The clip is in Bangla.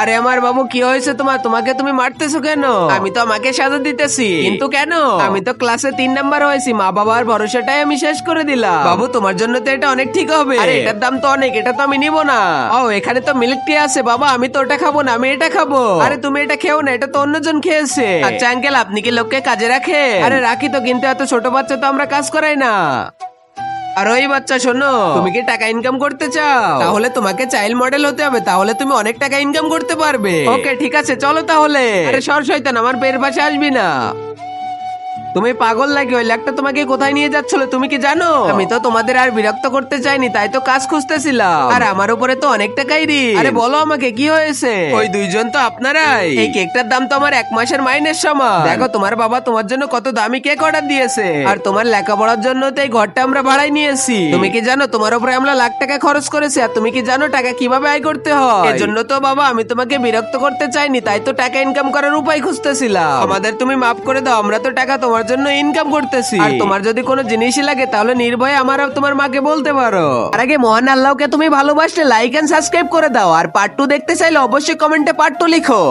আরে আমার বাবু কি হয়েছে তোমার? তোমাকে তুমি মারতেছো কেন? আমি তো আমাকে সাজা দিতেছি, কিন্তু কেন? আমি তো ক্লাসে 3 নাম্বার হয়েছি, মা বাবার ভরসাটাই আমি শেষ করে দিলাম। বাবু তোমার জন্য তো এটা অনেক ঠিক হবে। আরে এটার দাম তো অনেক, এটা তো আমি নিব না। ও এখানে তো মিল্ক টি আছে বাবা, আমি তো ওটা খাবো না, আমি এটা খাবো। আরে তুমি এটা খেও না, এটা তো অন্যজন খেয়েছে। আচ্ছা আঙ্কেল, আপনি কি লোককে কাজে রাখে? আরে রাখি তো, কিন্তু এত ছোট বাচ্চা তো আমরা কাজ করাই না। আর ওই বাচ্চা শোনো, তুমি কি টাকা ইনকাম করতে চাও? তাহলে তোমাকে চাইল্ড মডেল হতে হবে, তাহলে তুমি অনেক টাকা ইনকাম করতে পারবে। ওকে ঠিক আছে, চলো তাহলে। আরে সর শয়তান, আমার পেয়ের পাশে আসবি না। তুমি পাগল লাগে, ওই লোকটা তোমাকে কোথায় নিয়ে যাচ্ছিল তুমি কি জানো? আমি তো তোমাদের আর বিরক্ত করতে চাইনি, তাই তো কাজ খুঁজতেছিলাম। আর আমার উপরে তো অনেক টাকাই ঋণ। আরে বলো আমাকে কি হয়েছে? ওই দুইজন তো আপনারাই। এই কেকটার দাম তো আমার 1 মাসের মাইনের সমান। দেখো তোমার বাবা তোমার জন্য কত দামি কেক অর্ডার দিয়েছে, আর তোমার লেখাপড়ার জন্য তো এই ঘরটা আমরা ভাড়াই নিয়েছি। তুমি কি জানো তোমার উপরে আমরা লাখ টাকা খরচ করেছি? আর তুমি কি জানো টাকা কিভাবে আয় করতে হয়? এজন্য তো বাবা আমি তোমাকে বিরক্ত করতে চাইনি, তাই তো টাকা ইনকাম করার উপায় খুঁজতেছিলাম। আমাদের তুমি মাফ করে দাও, আমরা তো টাকা তোমার জন্য ইনকাম করতেছি। আর তোমার যদি কোনো জিনিসই লাগে তাহলে নির্ভয়ে আমার আর তোমার মাকে বলতে পারো। আর আগে মহান আল্লাহকে তুমি ভালোবাসলে লাইক এন্ড সাবস্ক্রাইব করে দাও। আর পার্ট 2 দেখতে চাইলে অবশ্যই কমেন্টে পার্ট 2 লিখো।